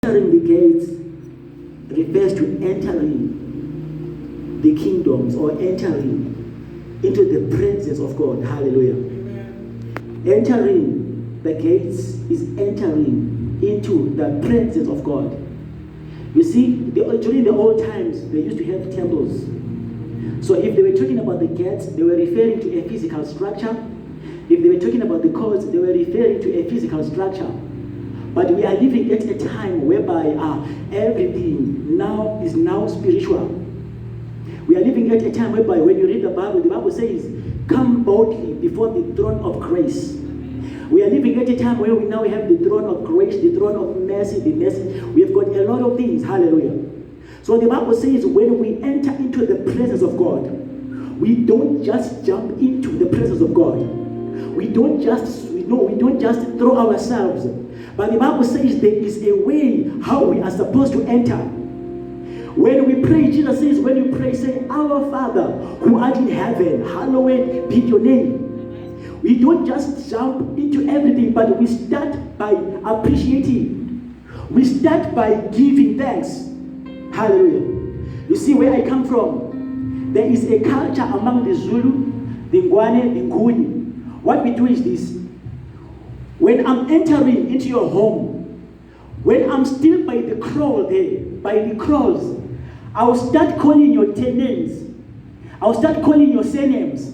Entering the gates refers to entering the kingdoms or entering into the presence of God. Hallelujah. Amen. Entering the gates is entering into the presence of God. You see, during the old times, they used to have temples. So if they were talking about the gates, they were referring to a physical structure. If they were talking about the courts, they were referring to a physical structure. But we are living at a time whereby everything now is spiritual. We are living at a time whereby when you read the Bible says, come boldly before the throne of grace. We are living at a time where we now have the throne of grace, the throne of mercy, the mercy. We have got a lot of things. Hallelujah. So the Bible says when we enter into the presence of God, we don't just jump into the presence of God. We don't just throw ourselves. But the Bible says there is a way how we are supposed to enter. When we pray, Jesus says, when you pray, say, Our Father who art in heaven, hallowed be your name. We don't just jump into everything, but we start by appreciating. We start by giving thanks. Hallelujah. You see where I come from? There is a culture among the Zulu, the Ngwane, the Nguni. What we do is this. When I'm entering into your home, when I'm still by the cross there, by the cross, I'll start calling your 10 names. I'll start calling your surnames.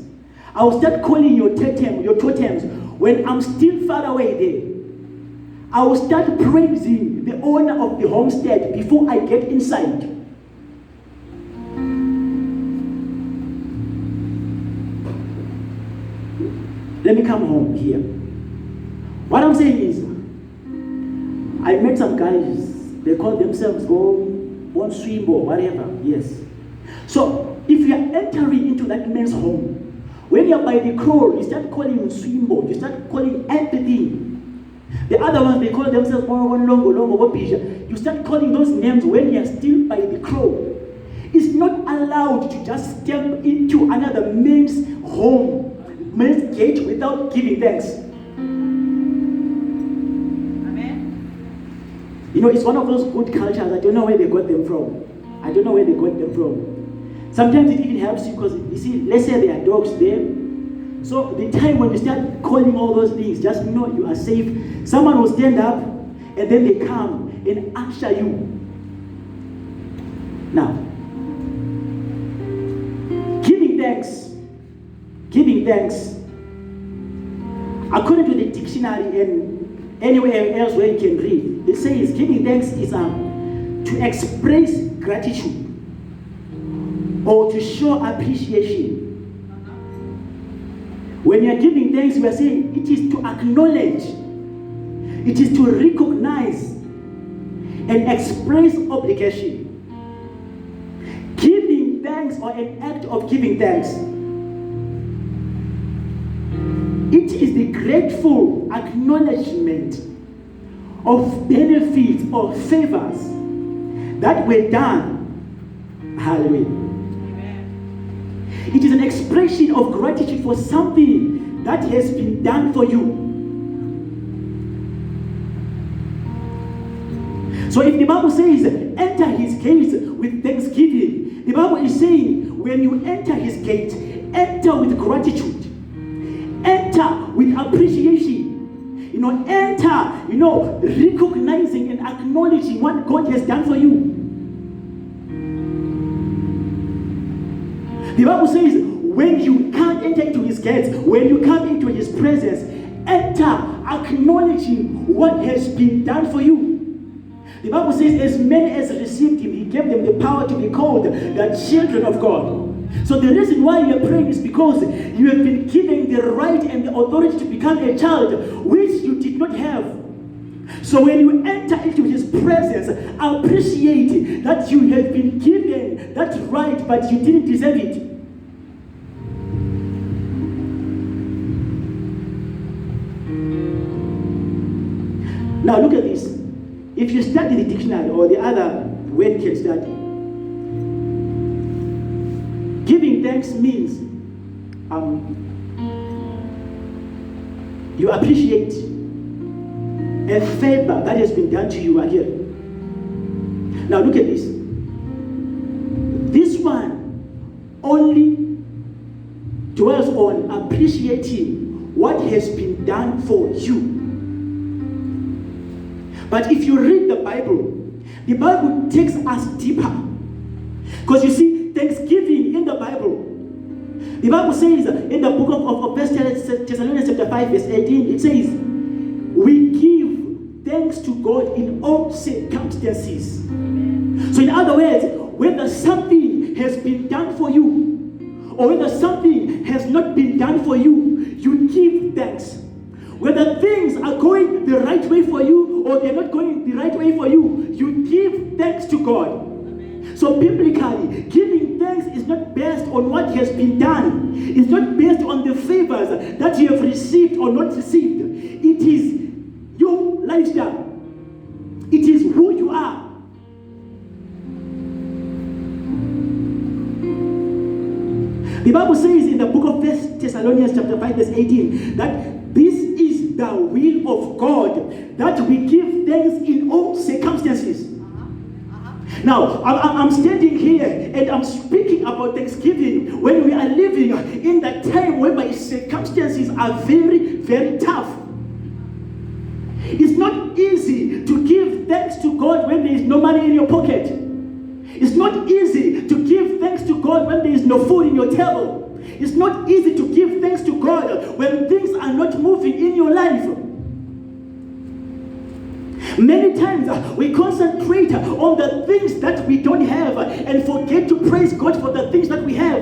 I'll start calling your totems. When I'm still far away there, I will start praising the owner of the homestead before I get inside. Let me come home here. What I'm saying is, I met some guys, they call themselves one swim or whatever, yes. So, if you are entering into that man's home, when you're by the crow, you start calling him swimbo, you start calling everything. The other ones, they call themselves longo, you start calling those names when you're still by the crow. It's not allowed to just step into another man's home, man's gate without giving thanks. You know, it's one of those good cultures. I don't know where they got them from. Sometimes it even helps you because, you see, let's say there are dogs there. So the time when you start calling all those things, just know you are safe. Someone will stand up and then they come and usher you. Now, giving thanks, according to the dictionary and anywhere else where you can read, it says giving thanks is to express gratitude or to show appreciation. When you are giving thanks, we are saying it is to acknowledge, it is to recognize and express obligation. Giving thanks or an act of giving thanks, it is the grateful acknowledgement of benefits or favors that were done. Hallelujah. Amen. It is an expression of gratitude for something that has been done for you. So if the Bible says, enter his gates with thanksgiving, the Bible is saying, when you enter his gate, enter with gratitude. Enter with appreciation. Enter, recognizing and acknowledging what God has done for you. The Bible says, when you can't enter into his gates, when you come into his presence, enter acknowledging what has been done for you. The Bible says, as many as received him, he gave them the power to be called the children of God. So the reason why you are praying is because you have been given the right and the authority to become a child, which you did not have. So when you enter into his presence, appreciate that you have been given that right, but you didn't deserve it. Now look at this. If you study the dictionary or the other way you can study, giving thanks means you appreciate a favor that has been done to you again. Now look at this. This one only dwells on appreciating what has been done for you. But if you read the Bible takes us deeper. Because you see, thanksgiving in the Bible says in the book of 1 Thessalonians chapter 5 verse 18, it says, we give thanks to God in all circumstances. So in other words, whether something has been done for you or whether something has not been done for you, you give thanks. Whether things are going the right way for you or they're not going the right way for you, you give thanks to God. So biblically, giving thanks is not based on what has been done. It's not based on the favors that you have received or not received. It is your lifestyle. It is who you are. The Bible says in the book of 1 Thessalonians chapter 5 verse 18 that this is the will of God, that we give thanks in all circumstances. Now, I'm standing here and I'm speaking about Thanksgiving when we are living in that time whereby circumstances are very, very tough. It's not easy to give thanks to God when there is no money in your pocket. It's not easy to give thanks to God when there is no food in your table. It's not easy to give thanks to God when things are not moving in your life. Many times we concentrate on the things that we don't have and forget to praise God for the things that we have.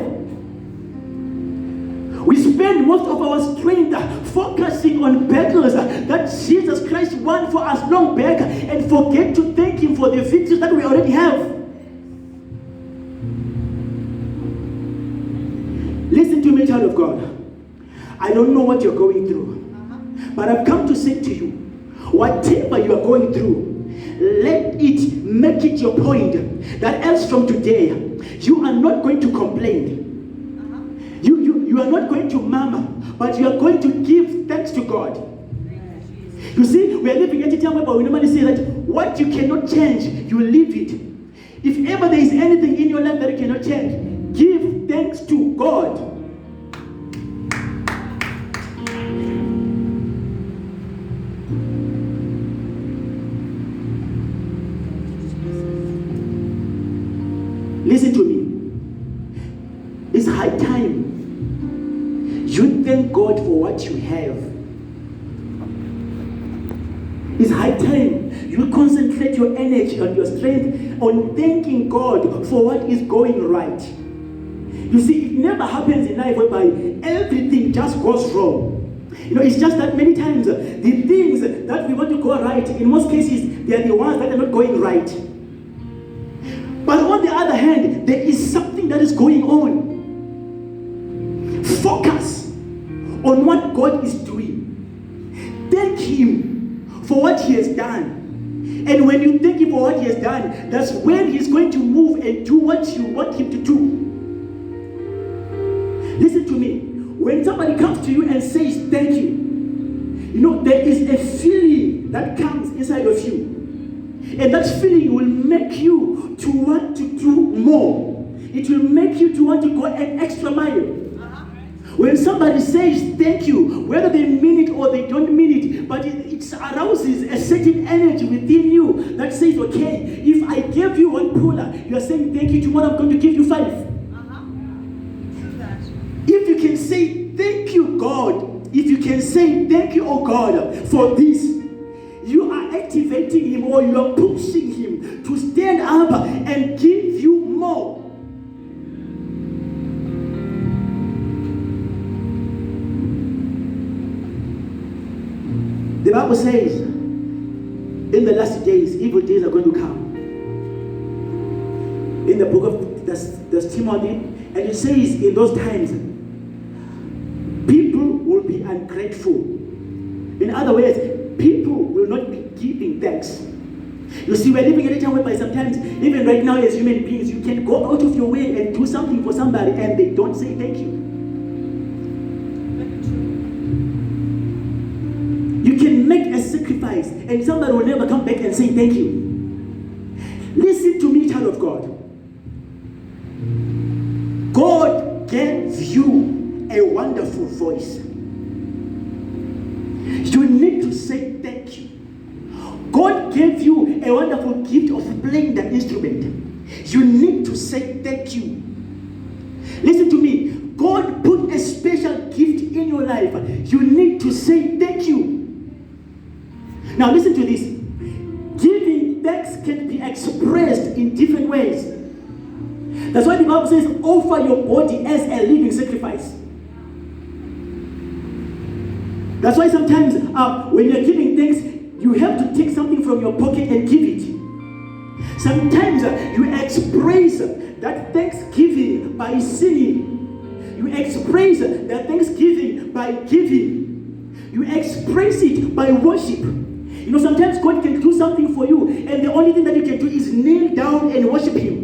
We spend most of our strength focusing on battles that Jesus Christ won for us long back and forget to thank Him for the victories that we already have. Listen to me, child of God. I don't know what you're going through, but I've come to say to you, whatever you are going through, let it make it your point that else from today, you are not going to complain. You are not going to murmur, but you are going to give thanks to God. You see, we are living at a time where we normally say that what you cannot change, you leave it. If ever there is anything in your life that you cannot change, give thanks to God. Listen to me. It's high time you thank God for what you have. It's high time you concentrate your energy and your strength on thanking God for what is going right. You see, it never happens in life whereby everything just goes wrong. It's just that many times the things that we want to go right, in most cases, they are the ones that are not going right. But on the other hand, there is something that is going on. Focus on what God is doing. Thank Him for what He has done. And when you thank Him for what He has done, that's when He's going to move and do what you want Him to do. Listen to me. When somebody comes to you and says thank you, there is a feeling that comes inside of you. And that feeling will make you to want to do more. It will make you to want to go an extra mile. When somebody says thank you, whether they mean it or they don't mean it, but it arouses a certain energy within you that says, okay, if I gave you one puller, you are saying thank you, tomorrow I'm going to give you 5. If you can say thank you, God, if you can say thank you, oh God, for this, you are activating Him or you are pushing Him to stand up and give you more. The Bible says, in the last days, evil days are going to come. In the book of the Timothy, and it says in those times, people will be ungrateful. In other words, people will not be giving thanks. You see, we're living in a time whereby sometimes, even right now as human beings, you can go out of your way and do something for somebody and they don't say thank you. You can make a sacrifice and somebody will never come back and say thank you. Listen to child of God, God gave you a wonderful voice. You need to say thank you. God gave you a wonderful gift of playing the instrument. You need to say thank you. Listen to me. God put a special gift in your life. You need to say thank you. Now listen to this. Giving thanks can be expressed in different ways. That's why the Bible says, offer your body as a living sacrifice. That's why sometimes when you're giving thanks, you have to take something from your pocket and give it. Sometimes you express that thanksgiving by singing. You express that thanksgiving by giving. You express it by worship. You know, sometimes God can do something for you, and the only thing that you can do is kneel down and worship Him.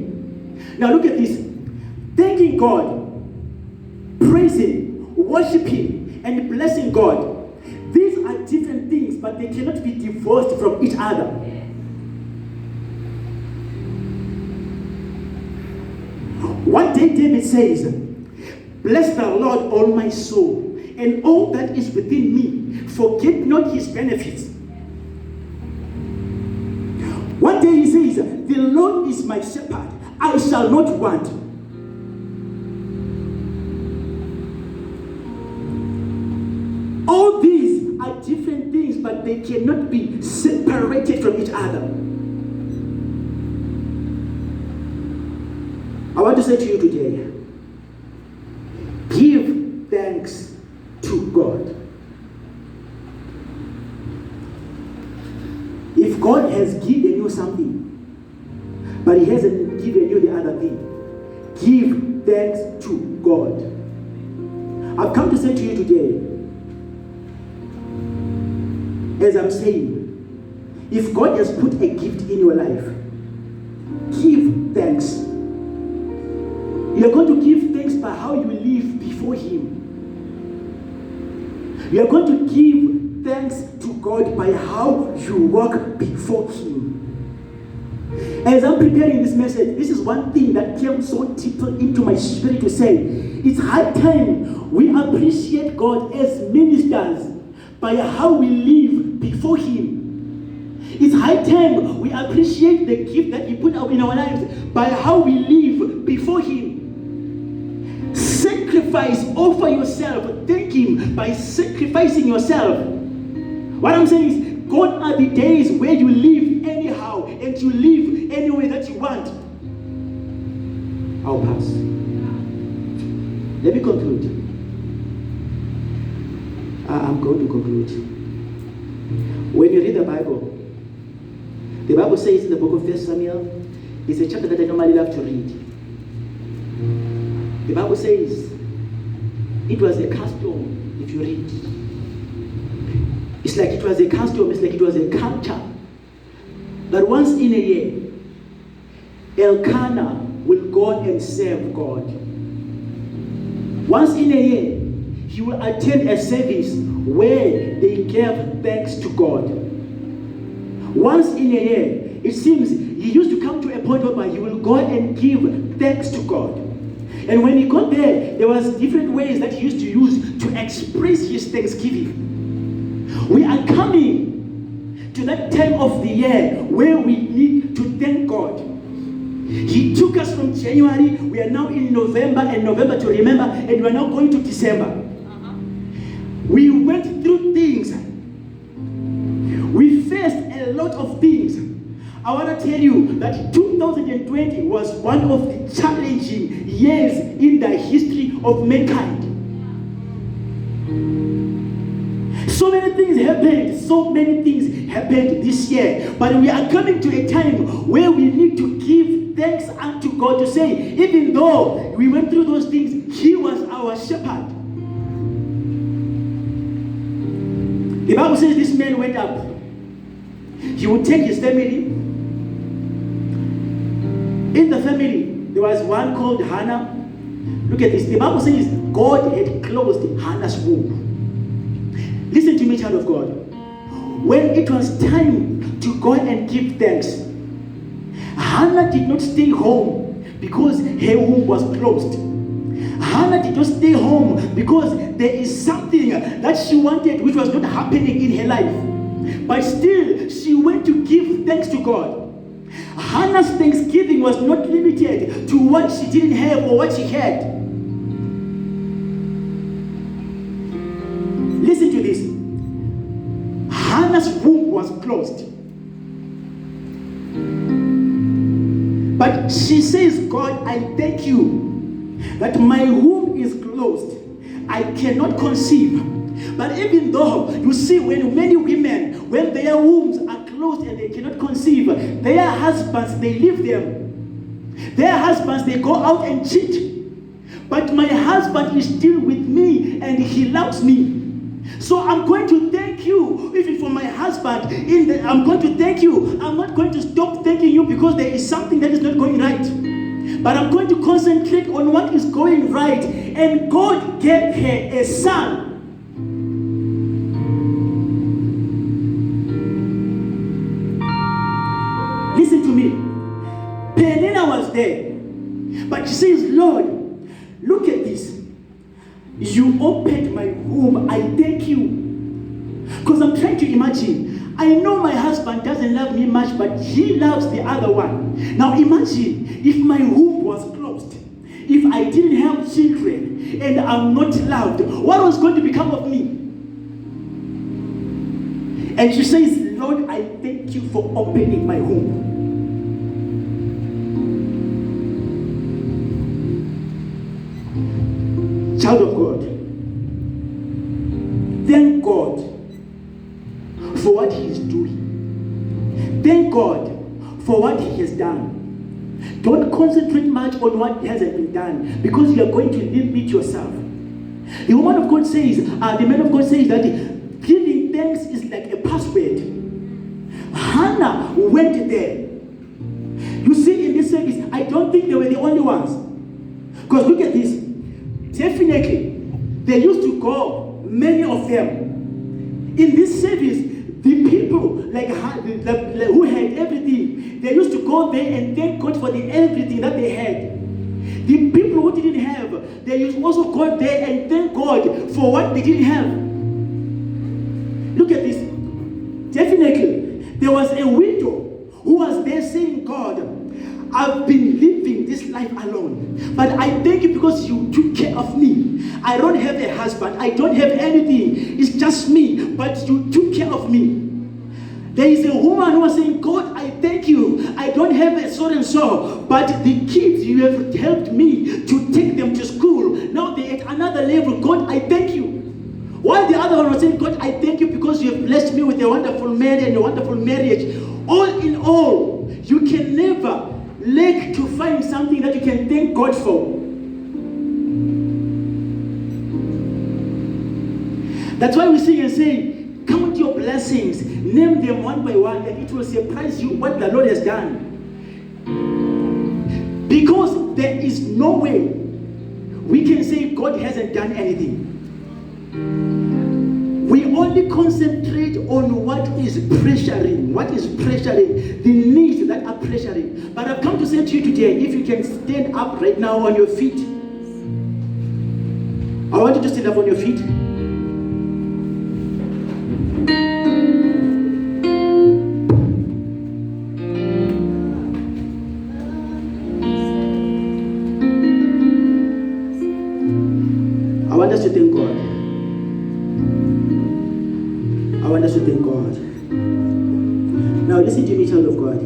Now look at this. Thanking God, praising, worshiping, and blessing God. These are different things, but they cannot be divorced from each other. One day David says, bless the Lord, all my soul, and all that is within me. Forget not His benefits. One day he says, the Lord is my shepherd, I shall not want. All these are different things, but they cannot be separated from each other. I want to say to you today, give thanks to God. If God has given you something, but He hasn't given you the other thing, give thanks to God. I've come to say to you today, as I'm saying, if God has put a gift in your life, give thanks. You're going to give thanks by how you live before Him. You're going to give thanks to God by how you walk before Him. As I'm preparing this message, this is one thing that came so deep into my spirit to say. It's high time we appreciate God as ministers by how we live before Him. It's high time we appreciate the gift that He put out in our lives by how we live before Him. Sacrifice, offer yourself, thank Him by sacrificing yourself. What I'm saying is, gone are the days where you live anyhow and you live any way that you want. I'll pass. Let me conclude. I'm going to conclude. When you read the Bible says in the book of 1 Samuel, it's a chapter that I normally love to read. The Bible says it was a custom, if you read. It's like it was a custom, it's like it was a culture. That once in a year, Elkanah will go and serve God. Once in a year, he will attend a service where they gave thanks to God. Once in a year, it seems he used to come to a point where he will go and give thanks to God. And when he got there was different ways that he used to use to express his thanksgiving. We are coming to that time of the year where we need to thank God. He took us from January, we are now in November, and November to remember, and we are now going to December. We went through things. We faced a lot of things. I want to tell you that 2020 was one of the challenging years in the history of mankind. So many things happened this year. But we are coming to a time where we need to give thanks unto God to say, even though we went through those things, He was our shepherd. The Bible says this man went up. He would take his family. In the family, there was one called Hannah. Look at this. The Bible says God had closed Hannah's womb. Listen to me, child of God. When it was time to go and give thanks, Hannah did not stay home because her womb was closed. Hannah did not stay home because there is something that she wanted which was not happening in her life. But still, she went to give thanks to God. Hannah's thanksgiving was not limited to what she didn't have or what she had. Listen to this. Hannah's womb was closed. But she says, God, I thank you that my womb is closed. I cannot conceive. But even though, you see, when many women, when their wombs are closed and they cannot conceive, their husbands, they leave them. Their husbands, they go out and cheat. But my husband is still with me and he loves me. So I'm going to thank you, even for my husband. I'm going to thank you. I'm not going to stop thanking you because there is something that is not going right. But I'm going to concentrate on what is going right. And God gave her a son. Listen to me. Penina was there. But she says, Lord, look at this. You opened my womb. I thank you. Because I'm trying to imagine. I know my husband doesn't love me much, but he loves the other one. Now imagine if my womb was closed. If I didn't have children and I'm not loved, what was going to become of me? And she says, Lord, I thank you for opening my womb. Child of God, thank God for what He is doing. Thank God for what He has done. Don't concentrate much on what hasn't been done, because you are going to limit yourself. The woman of God says, the man of God says that giving thanks is like a password. Hannah went there. You see, in this service, I don't think they were the only ones. Because look at this. Definitely, they used to go, many of them. In this service, the people who had everything, they used to go there and thank God for everything that they had. The people who didn't have, they used to also go there and thank God for what they didn't have. Look at this. Definitely, there was a widow who was there saying, God, I've been living this life alone, but I thank you because you took care of me. I don't have a husband. I don't have anything. It's just me, but you took care of me. There is a woman who was saying, God, I thank you. I don't have a so and so, but the kids, you have helped me to take them to school. Now they're at another level. God, I thank you. While the other one was saying, God, I thank you because you have blessed me with a wonderful marriage and a wonderful marriage. All in all, you can never lack to find something that you can thank God for. That's why we sing and say, count your blessings, name them one by one, and it will surprise you what the Lord has done. Because there is no way we can say God hasn't done anything. We only concentrate on what is pressuring, the needs that are pressuring. But I've come to say to you today, if you can stand up right now on your feet. I want you to stand up on your feet. I want us to thank God. I want us to thank God. Now listen to me, child of God.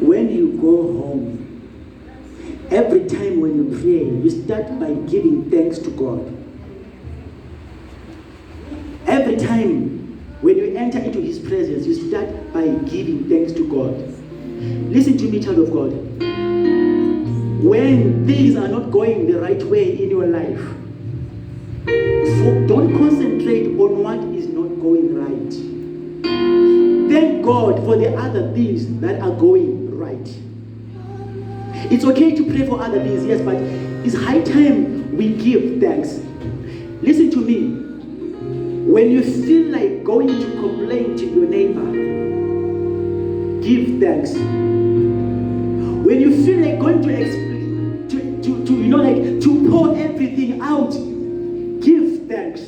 When you go home, every time when you pray, you start by giving thanks to God. Every time when you enter into His presence, you start by giving thanks to God. Listen to me, child of God. When things are not going the right way in your life, don't concentrate on what is not going right. Thank God for the other things that are going right. It's okay to pray for other things, yes, but it's high time we give thanks. Listen to me. When you feel like going to complain to your neighbor, give thanks. When you feel like going to pour everything out, give thanks.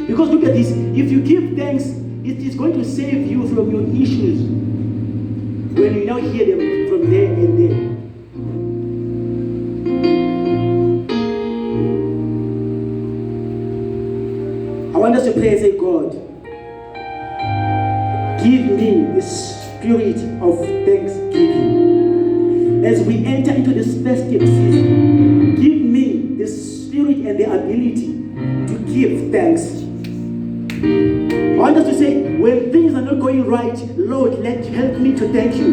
Because look at this, if you give thanks, it is going to save you from your issues when you now hear them from there and there. I want us to pray and say, God, give me the spirit of thanksgiving. As we enter into this festive season, give me the spirit and the ability to give thanks. I want us to say, when things are not going right, Lord, help me to thank you.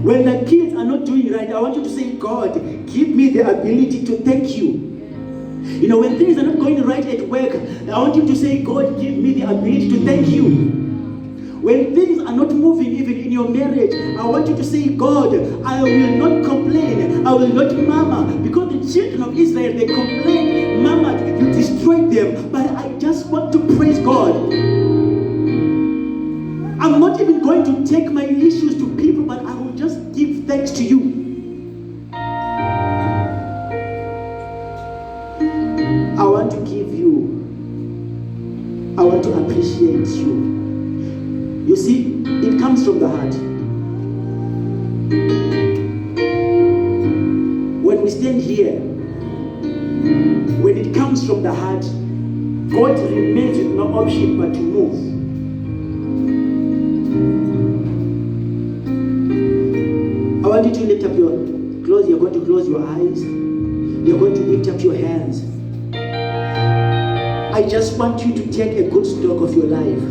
When the kids are not doing right, I want you to say, God, give me the ability to thank you. You know, when things are not going right at work, I want you to say, God, give me the ability to thank you. When things are not moving even in your marriage, I want you to say, God, I will not complain. I will not murmur. Because the children of Israel, they complained, murmured, you destroyed them. But I just want to praise God. I'm not even going to take my issues to people, but I will just give thanks to you. I want to give you. I want to appreciate you. You see, it comes from the heart. When we stand here, when it comes from the heart, God remains with no option but to move. I want you to lift up you're going to close your eyes. You're going to lift up your hands. I just want you to take a good stock of your life.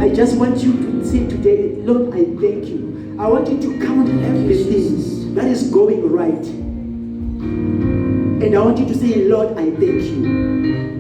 I just want you to say today, Lord, I thank you. I want you to count everything that is going right. And I want you to say, Lord, I thank you.